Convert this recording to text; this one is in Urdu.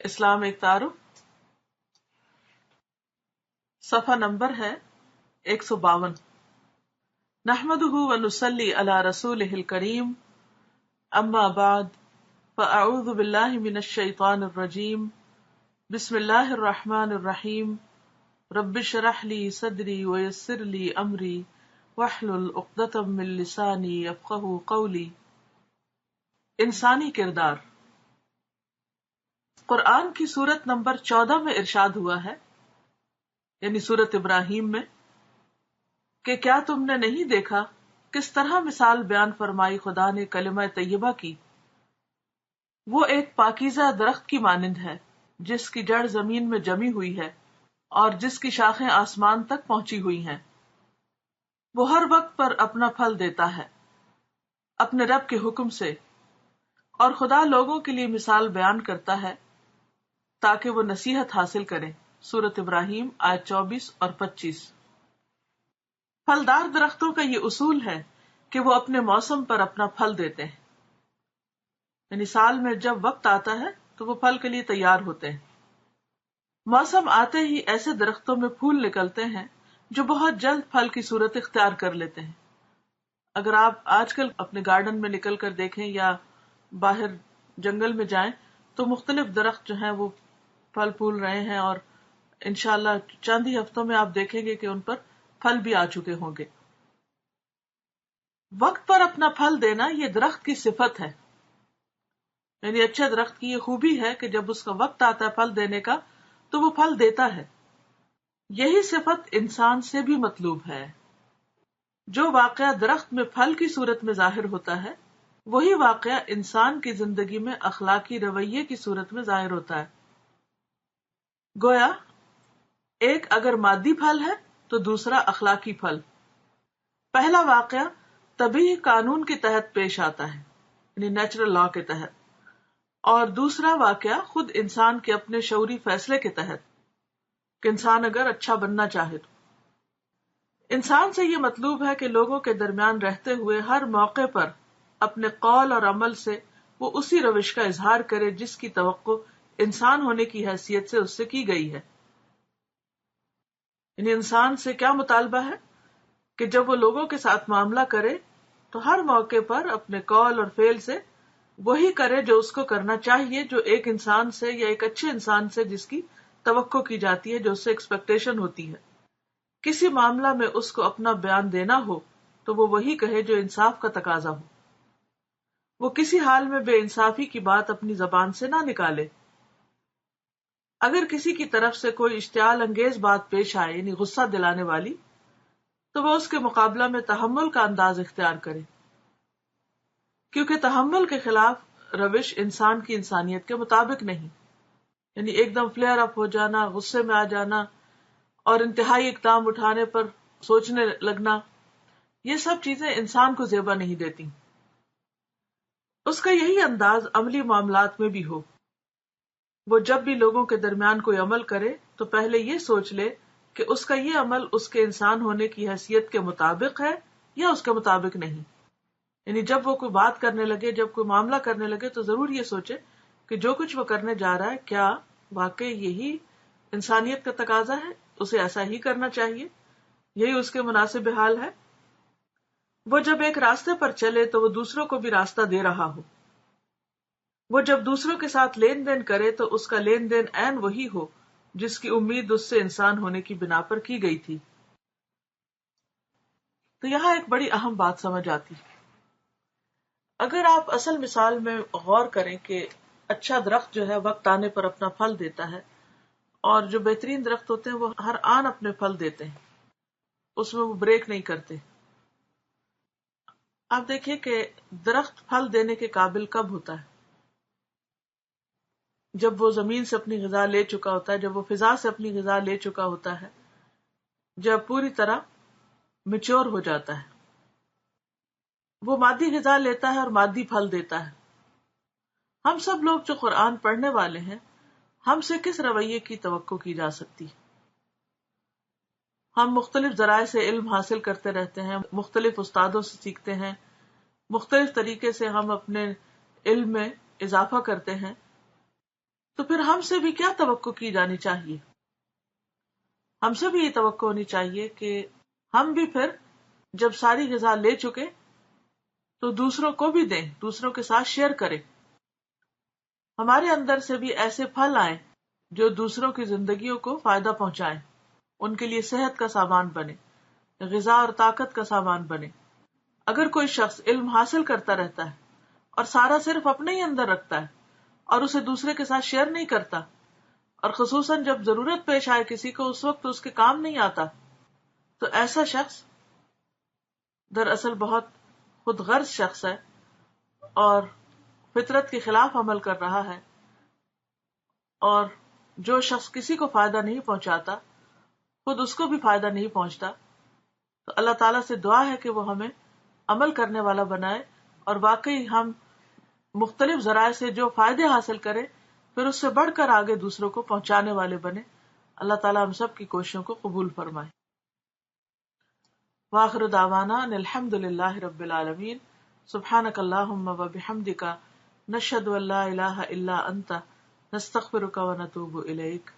اسلام ایک تعارف، صفحہ نمبر ہے 152۔ نحمدہ ونصلی علی رسولہ الکریم، اما بعد فاعوذ باللہ من الشیطان الرجیم، بسم اللہ الرحمن الرحیم، رب اشرح لی صدری ویسر لی امری واحلل عقدۃ من لسانی یفقہوا قولی۔ انسانی کردار۔ قرآن کی سورت نمبر 14 میں ارشاد ہوا ہے، یعنی سورت ابراہیم میں، کہ کیا تم نے نہیں دیکھا کس طرح مثال بیان فرمائی خدا نے کلمہ طیبہ کی۔ وہ ایک پاکیزہ درخت کی مانند ہے جس کی جڑ زمین میں جمی ہوئی ہے اور جس کی شاخیں آسمان تک پہنچی ہوئی ہیں۔ وہ ہر وقت پر اپنا پھل دیتا ہے اپنے رب کے حکم سے، اور خدا لوگوں کے لیے مثال بیان کرتا ہے تاکہ وہ نصیحت حاصل کریں۔ سورت ابراہیم آیت 24 اور 25۔ پھلدار درختوں کا یہ اصول ہے کہ وہ اپنے موسم پر اپنا پھل دیتے ہیں، یعنی سال میں جب وقت آتا ہے تو وہ پھل کے لیے تیار ہوتے ہیں۔ موسم آتے ہی ایسے درختوں میں پھول نکلتے ہیں جو بہت جلد پھل کی صورت اختیار کر لیتے ہیں۔ اگر آپ آج کل اپنے گارڈن میں نکل کر دیکھیں یا باہر جنگل میں جائیں تو مختلف درخت جو ہیں وہ پھل پھول رہے ہیں، اور انشاءاللہ چند ہی ہفتوں میں آپ دیکھیں گے کہ ان پر پھل بھی آ چکے ہوں گے۔ وقت پر اپنا پھل دینا یہ درخت کی صفت ہے، یعنی اچھے درخت کی یہ خوبی ہے کہ جب اس کا وقت آتا ہے پھل دینے کا تو وہ پھل دیتا ہے۔ یہی صفت انسان سے بھی مطلوب ہے۔ جو واقعہ درخت میں پھل کی صورت میں ظاہر ہوتا ہے وہی واقعہ انسان کی زندگی میں اخلاقی رویے کی صورت میں ظاہر ہوتا ہے۔ گویا ایک اگر مادی پھل ہے تو دوسرا اخلاقی پھل۔ پہلا واقعہ طبیعی قانون کے تحت پیش آتا ہے، یعنی نیچرل لا کے تحت، اور دوسرا واقعہ خود انسان کے اپنے شعوری فیصلے کے تحت کہ انسان اگر اچھا بننا چاہے تو۔ انسان سے یہ مطلوب ہے کہ لوگوں کے درمیان رہتے ہوئے ہر موقع پر اپنے قول اور عمل سے وہ اسی روش کا اظہار کرے جس کی توقع انسان ہونے کی حیثیت سے اس سے کی گئی ہے۔ یعنی انسان سے کیا مطالبہ ہے کہ جب وہ لوگوں کے ساتھ معاملہ کرے تو ہر موقع پر اپنے قول اور فعل سے وہی کرے جو اس کو کرنا چاہیے، جو ایک انسان سے یا ایک اچھے انسان سے جس کی توقع کی جاتی ہے، جو اس سے ایکسپیکٹیشن ہوتی ہے۔ کسی معاملہ میں اس کو اپنا بیان دینا ہو تو وہ وہی کہے جو انصاف کا تقاضا ہو۔ وہ کسی حال میں بے انصافی کی بات اپنی زبان سے نہ نکالے۔ اگر کسی کی طرف سے کوئی اشتعال انگیز بات پیش آئے، یعنی غصہ دلانے والی، تو وہ اس کے مقابلہ میں تحمل کا انداز اختیار کرے، کیونکہ تحمل کے خلاف روش انسان کی انسانیت کے مطابق نہیں۔ یعنی ایک دم فلیئر اپ ہو جانا، غصے میں آ جانا اور انتہائی اقدام اٹھانے پر سوچنے لگنا، یہ سب چیزیں انسان کو زیبا نہیں دیتی۔ اس کا یہی انداز عملی معاملات میں بھی ہو۔ وہ جب بھی لوگوں کے درمیان کوئی عمل کرے تو پہلے یہ سوچ لے کہ اس کا یہ عمل اس کے انسان ہونے کی حیثیت کے مطابق ہے یا اس کے مطابق نہیں۔ یعنی جب وہ کوئی بات کرنے لگے، جب کوئی معاملہ کرنے لگے تو ضرور یہ سوچے کہ جو کچھ وہ کرنے جا رہا ہے کیا واقعی یہی انسانیت کا تقاضا ہے، اسے ایسا ہی کرنا چاہیے، یہی اس کے مناسب حال ہے۔ وہ جب ایک راستے پر چلے تو وہ دوسروں کو بھی راستہ دے رہا ہو۔ وہ جب دوسروں کے ساتھ لین دین کرے تو اس کا لین دین عین وہی ہو جس کی امید اس سے انسان ہونے کی بنا پر کی گئی تھی۔ تو یہاں ایک بڑی اہم بات سمجھ آتی، اگر آپ اصل مثال میں غور کریں کہ اچھا درخت جو ہے وقت آنے پر اپنا پھل دیتا ہے، اور جو بہترین درخت ہوتے ہیں وہ ہر آن اپنے پھل دیتے ہیں، اس میں وہ بریک نہیں کرتے۔ آپ دیکھیے کہ درخت پھل دینے کے قابل کب ہوتا ہے؟ جب وہ زمین سے اپنی غذا لے چکا ہوتا ہے، جب وہ فضا سے اپنی غذا لے چکا ہوتا ہے، جب پوری طرح میچور ہو جاتا ہے، وہ مادی غذا لیتا ہے اور مادی پھل دیتا ہے۔ ہم سب لوگ جو قرآن پڑھنے والے ہیں، ہم سے کس رویے کی توقع کی جا سکتی؟ ہم مختلف ذرائع سے علم حاصل کرتے رہتے ہیں، مختلف استادوں سے سیکھتے ہیں، مختلف طریقے سے ہم اپنے علم میں اضافہ کرتے ہیں، تو پھر ہم سے بھی کیا توقع کی جانی چاہیے؟ ہم سے بھی یہ توقع ہونی چاہیے کہ ہم بھی پھر جب ساری غذا لے چکے تو دوسروں کو بھی دیں، دوسروں کے ساتھ شیئر کریں. ہمارے اندر سے بھی ایسے پھل آئیں جو دوسروں کی زندگیوں کو فائدہ پہنچائیں، ان کے لیے صحت کا سامان بنے، غذا اور طاقت کا سامان بنے. اگر کوئی شخص علم حاصل کرتا رہتا ہے اور سارا صرف اپنے ہی اندر رکھتا ہے اور اسے دوسرے کے ساتھ شیئر نہیں کرتا، اور خصوصاً جب ضرورت پیش آئے کسی کو اس وقت اس کے کام نہیں آتا، تو ایسا شخص دراصل بہت خود غرض شخص ہے اور فطرت کے خلاف عمل کر رہا ہے. اور جو شخص کسی کو فائدہ نہیں پہنچاتا خود اس کو بھی فائدہ نہیں پہنچتا. تو اللہ تعالیٰ سے دعا ہے کہ وہ ہمیں عمل کرنے والا بنائے اور واقعی ہم مختلف ذرائع سے جو فائدے حاصل کریں پھر اس سے بڑھ کر آگے دوسروں کو پہنچانے والے بنے. اللہ تعالیٰ ہم سب کی کوششوں کو قبول فرمائے. وآخر دعوانا ان الحمد للہ رب العالمین. سبحانک اللہم وبحمدک، نشہد ان لا الہ الا انت، نستغفرک ونتوب الیک.